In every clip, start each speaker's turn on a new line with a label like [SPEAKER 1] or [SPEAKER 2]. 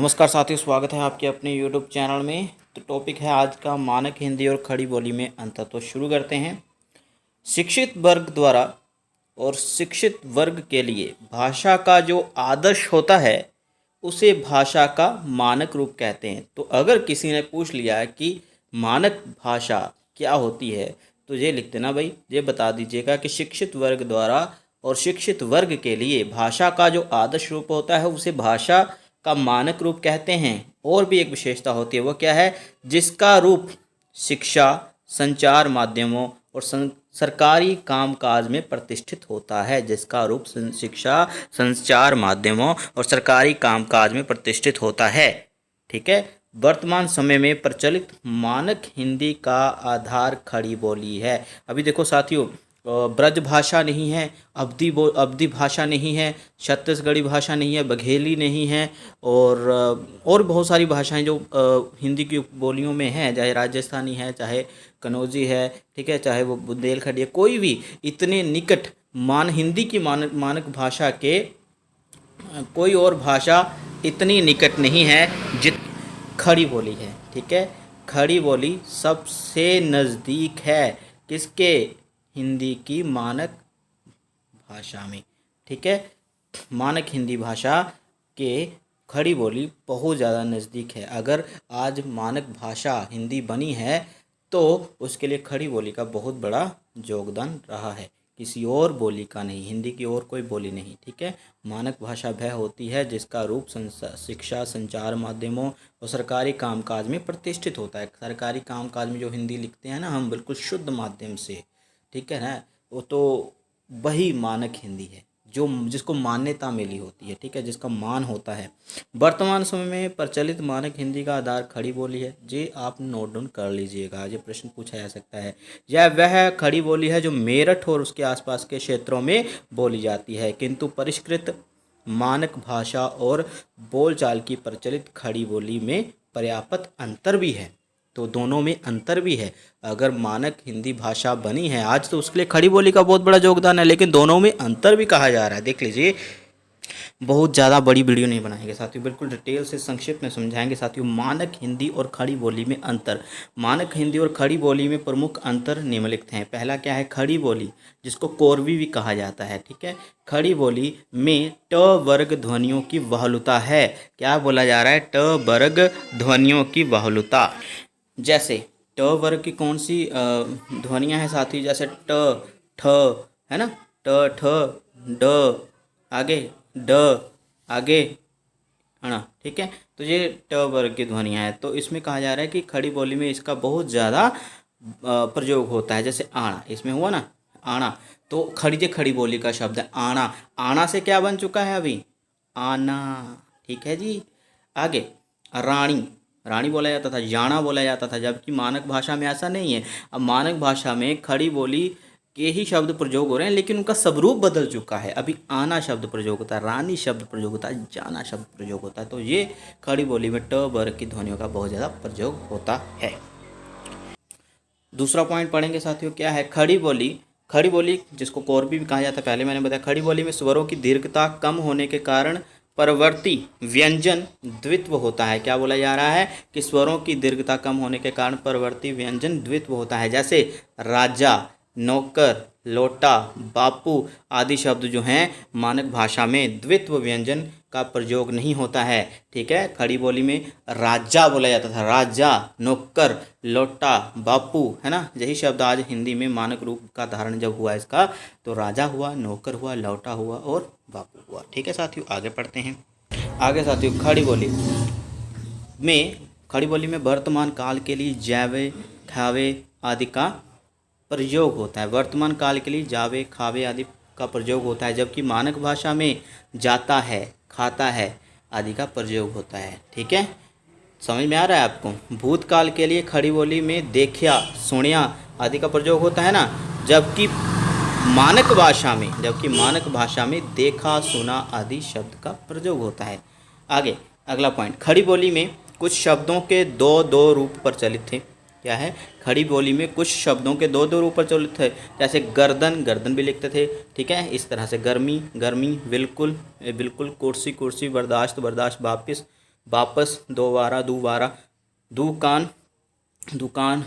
[SPEAKER 1] नमस्कार साथियों, स्वागत है आपके अपने YouTube चैनल में। तो टॉपिक है आज का मानक हिंदी और खड़ी बोली में अंतर। तो शुरू करते हैं। शिक्षित वर्ग द्वारा और शिक्षित वर्ग के लिए भाषा का जो आदर्श होता है उसे भाषा का मानक रूप कहते हैं। तो अगर किसी ने पूछ लिया है कि मानक भाषा क्या होती है तो ये लिख देना भाई, ये बता दीजिएगा कि शिक्षित वर्ग द्वारा और शिक्षित वर्ग के लिए भाषा का जो आदर्श रूप होता है उसे भाषा का मानक रूप कहते हैं। और भी एक विशेषता होती है, वो क्या है? जिसका रूप शिक्षा, संचार माध्यमों और सरकारी कामकाज में प्रतिष्ठित होता है। जिसका रूप शिक्षा, संचार माध्यमों और सरकारी कामकाज में प्रतिष्ठित होता है। ठीक है। वर्तमान समय में प्रचलित मानक हिंदी का आधार खड़ी बोली है। अभी देखो साथियों, ब्रज भाषा नहीं है, अवधी भाषा नहीं है, छत्तीसगढ़ी भाषा नहीं है, बघेली नहीं है और बहुत सारी भाषाएं जो हिंदी की बोलियों में हैं, चाहे राजस्थानी है, चाहे कन्नौजी है, ठीक है, चाहे वो बुंदेलखंडी है, कोई भी इतने निकट हिंदी की मानक भाषा के कोई और भाषा इतनी निकट नहीं है जित खड़ी बोली है। ठीक है, खड़ी बोली सबसे नज़दीक है किसके? हिंदी की मानक भाषा में। ठीक है, मानक हिंदी भाषा के खड़ी बोली बहुत ज़्यादा नज़दीक है। अगर आज मानक भाषा हिंदी बनी है तो उसके लिए खड़ी बोली का बहुत बड़ा योगदान रहा है, किसी और बोली का नहीं, हिंदी की और कोई बोली नहीं। ठीक है, मानक भाषा वह होती है जिसका रूप शिक्षा, संचार माध्यमों और सरकारी कामकाज में प्रतिष्ठित होता है। सरकारी कामकाज में जो हिंदी लिखते हैं ना हम, बिल्कुल शुद्ध माध्यम से, ठीक है ना, वो तो वही मानक हिंदी है जो जिसको मान्यता मिली होती है। ठीक है, जिसका मान होता है। वर्तमान समय में प्रचलित मानक हिंदी का आधार खड़ी बोली है। जी आप नोट डाउन कर लीजिएगा, ये प्रश्न पूछा जा सकता है। यह वह खड़ी बोली है जो मेरठ और उसके आसपास के क्षेत्रों में बोली जाती है, किंतु परिष्कृत मानक भाषा और बोलचाल की प्रचलित खड़ी बोली में पर्याप्त अंतर भी है। तो दोनों में अंतर भी है। अगर मानक हिंदी भाषा बनी है आज तो उसके लिए खड़ी बोली का बहुत बड़ा योगदान है, लेकिन दोनों में अंतर भी कहा जा रहा है। देख लीजिए, बहुत ज़्यादा बड़ी वीडियो नहीं बनाएंगे साथियों, बिल्कुल डिटेल से संक्षिप्त में समझाएंगे साथियों। मानक हिंदी और खड़ी बोली में अंतर। मानक हिंदी और खड़ी बोली में प्रमुख अंतर निम्नलिखित हैं। पहला क्या है? खड़ी बोली, जिसको कोरवी भी कहा जाता है। ठीक है, खड़ी बोली में ट वर्ग ध्वनियों की बहुलता है। क्या बोला जा रहा है? ट वर्ग ध्वनियों की बहुलता। जैसे ट वर्ग की कौन सी ध्वनियाँ हैं साथी? जैसे ट, ठ, है ना, ट, ठ, ड, आगे ड, आगे अणा। ठीक है, तो ये ट वर्ग की ध्वनियाँ हैं। तो इसमें कहा जा रहा है कि खड़ी बोली में इसका बहुत ज़्यादा प्रयोग होता है। जैसे आणा, इसमें हुआ ना आणा, तो खड़ी बोली का शब्द है आणा। आणा से क्या बन चुका है अभी? आना। ठीक है जी। आगे रानी, रानी बोला जाता था, जाना बोला जाता था, जबकि मानक भाषा में ऐसा नहीं है। अब मानक भाषा में खड़ी बोली के ही शब्द प्रयोग हो रहे हैं, लेकिन उनका स्वरूप बदल चुका है। अभी आना शब्द प्रयोग होता है, रानी शब्द प्रयोग होता है, जाना शब्द प्रयोग होता है। तो ये खड़ी बोली में ट वर्ग की ध्वनियों का बहुत ज़्यादा प्रयोग होता है। दूसरा पॉइंट पढ़ेंगे साथियों, क्या है? खड़ी बोली। खड़ी बोली जिसको कोरवी भी कहा जाता है, पहले मैंने बताया। खड़ी बोली में स्वरों की दीर्घता कम होने के कारण परवर्ती व्यंजन द्वित्व होता है। क्या बोला जा रहा है? कि स्वरों की दीर्घता कम होने के कारण परवर्ती व्यंजन द्वित्व होता है। जैसे राजा, नौकर, लोटा, बापू आदि शब्द जो हैं मानक भाषा में द्वित्व व्यंजन का प्रयोग नहीं होता है। ठीक है, खड़ी बोली में राजा बोला जाता था, राजा, नौकर, लोटा, बापू, है ना, यही शब्द आज हिंदी में मानक रूप का धारण जब हुआ इसका, तो राजा हुआ, नौकर हुआ, लौटा हुआ और बापू हुआ। ठीक है साथियों, आगे पढ़ते हैं। आगे साथियों, खड़ी बोली में वर्तमान काल के लिए जावे, खावे आदि का प्रयोग होता है। वर्तमान काल के लिए जावे, खावे आदि का प्रयोग होता है, जबकि मानक भाषा में जाता है, खाता है आदि का प्रयोग होता है। ठीक है, समझ में आ रहा है आपको? भूतकाल के लिए खड़ी बोली में देखिया, सुनिया आदि का प्रयोग होता है ना, जबकि मानक भाषा में देखा, सुना आदि शब्द का प्रयोग होता है। आगे अगला पॉइंट, खड़ी बोली में कुछ शब्दों के दो रूप प्रचलित थे। क्या है? खड़ी बोली में कुछ शब्दों के दो रूप प्रचलित थे। जैसे गर्दन भी लिखते थे। ठीक है, इस तरह से गर्मी, बिल्कुल, कुर्सी, बर्दाश्त, वापिस, वापस, दोबारा, दोबारा, दुकान, दुकान,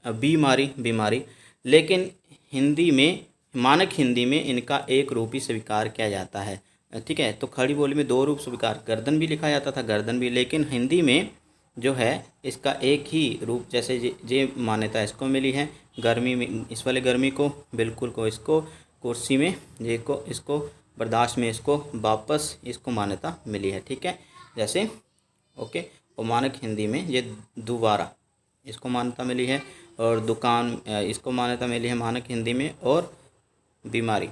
[SPEAKER 1] बीमारी, बीमारी। लेकिन हिंदी में, मानक हिंदी में इनका एक रूप ही स्वीकार किया जाता है। ठीक है, तो खड़ी बोली में दो रूप स्वीकार, गर्दन भी लिखा जाता था, गर्दन भी, लेकिन हिंदी में जो है इसका एक ही रूप, जैसे ये मान्यता इसको मिली है गर्मी में, इस वाले गर्मी को, बिल्कुल को, इसको कुर्सी में, ये को, इसको बर्दाश्त में, इसको वापस, इसको मान्यता मिली है। ठीक है, जैसे ओके। और मानक हिंदी में ये दोबारा, इसको मान्यता मिली है, और दुकान, इसको मान्यता मिली है मानक हिंदी में, और बीमारी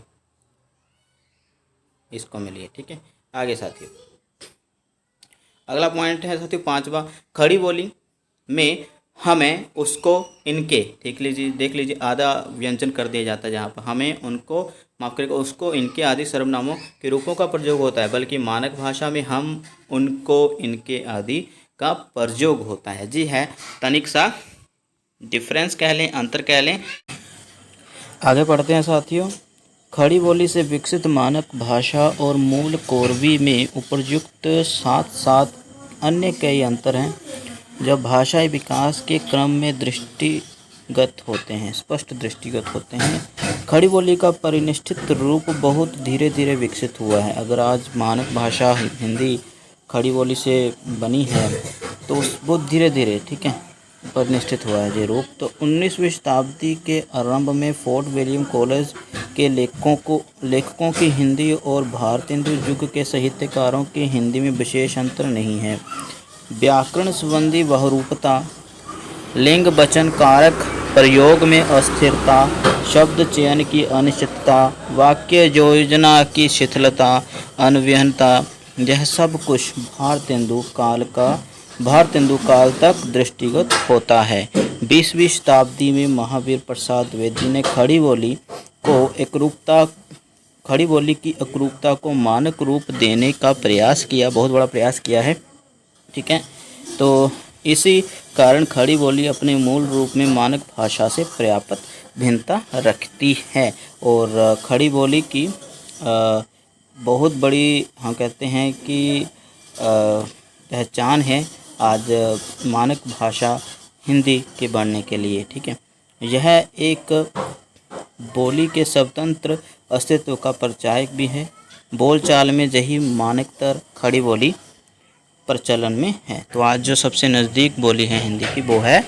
[SPEAKER 1] इसको मिली है। ठीक है, आगे साथियों अगला पॉइंट है साथियों 5वां, खड़ी बोली में हमें, उसको, इनके, देख लीजिए आधा व्यंजन कर दिया जाता है जहाँ पर हमें, उनको, माफ करिएगा, उसको, इनके आदि सर्वनामों के रूपों का प्रयोग होता है, बल्कि मानक भाषा में हम, उनको, इनके आदि का प्रयोग होता है। जी है, तनिक सा डिफरेंस कह लें, अंतर कह लें। आगे पढ़ते हैं साथियों। खड़ी बोली से विकसित मानक भाषा और मूल कोरवी में उपर्युक्त साथ साथ अन्य कई अंतर हैं, जब भाषाई विकास के क्रम में दृष्टिगत होते हैं, स्पष्ट दृष्टिगत होते हैं। खड़ी बोली का परिनिष्ठित रूप बहुत धीरे धीरे विकसित हुआ है। अगर आज मानक भाषा हिंदी खड़ी बोली से बनी है तो बहुत धीरे धीरे, ठीक है, परिनिष्ठित हुआ है ये रूप। तो 19वीं शताब्दी के आरंभ में फोर्ट विलियम कॉलेज के लेखकों की हिंदी और भारतेंदु युग के साहित्यकारों की हिंदी में विशेष अंतर नहीं है। व्याकरण संबंधी बहुरूपता, लिंग वचन कारक प्रयोग में अस्थिरता, शब्द चयन की अनिश्चितता, वाक्य योजना की शिथिलता, अनवहनता, यह सब कुछ भारतेंदु काल तक दृष्टिगत होता है। 20वीं शताब्दी में महावीर प्रसाद द्विवेदी ने खड़ी बोली की एकरूपता को मानक रूप देने का प्रयास किया, बहुत बड़ा प्रयास किया है। ठीक है, तो इसी कारण खड़ी बोली अपने मूल रूप में मानक भाषा से पर्याप्त भिन्नता रखती है, और खड़ी बोली की बहुत बड़ी, हम कहते हैं कि पहचान है आज मानक भाषा हिंदी के बढ़ने के लिए। ठीक है, यह एक बोली के स्वतंत्र अस्तित्व का परिचायक भी है। बोलचाल में यही मानकतर खड़ी बोली प्रचलन में है। तो आज जो सबसे नज़दीक बोली है हिंदी की वो है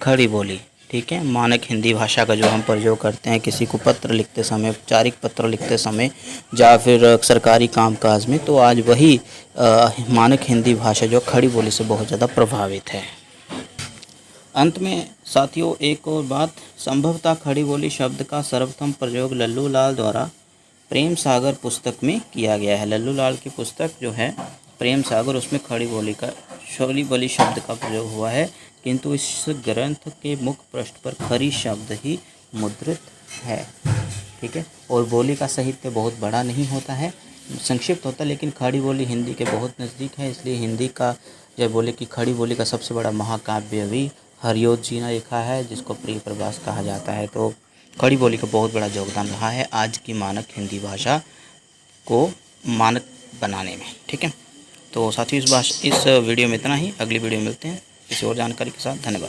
[SPEAKER 1] खड़ी बोली। ठीक है, मानक हिंदी भाषा का जो हम प्रयोग करते हैं किसी को पत्र लिखते समय, औपचारिक पत्र लिखते समय, या फिर सरकारी कामकाज में, तो आज वही मानक हिंदी भाषा जो खड़ी बोली से बहुत ज़्यादा प्रभावित है। अंत में साथियों एक और बात, संभवतः खड़ी बोली शब्द का सर्वप्रथम प्रयोग लल्लू लाल द्वारा प्रेम सागर पुस्तक में किया गया है। लल्लू लाल की पुस्तक जो है प्रेम सागर, उसमें खड़ी बोली शब्द का प्रयोग हुआ है, किंतु इस ग्रंथ के मुख्य पृष्ठ पर खड़ी शब्द ही मुद्रित है। ठीक है, और बोली का साहित्य बहुत बड़ा नहीं होता है, संक्षिप्त होता है, लेकिन खड़ी बोली हिंदी के बहुत नज़दीक है, इसलिए हिंदी का जब बोले कि खड़ी बोली का सबसे बड़ा महाकाव्य भी हरियोध जी ने लिखा है, जिसको प्रिय प्रवास कहा जाता है। तो खड़ी बोली का बहुत बड़ा योगदान रहा है आज की मानक हिंदी भाषा को मानक बनाने में। ठीक है, तो साथियों इस वीडियो में इतना ही, अगली वीडियो में मिलते हैं किसी और जानकारी के साथ। धन्यवाद।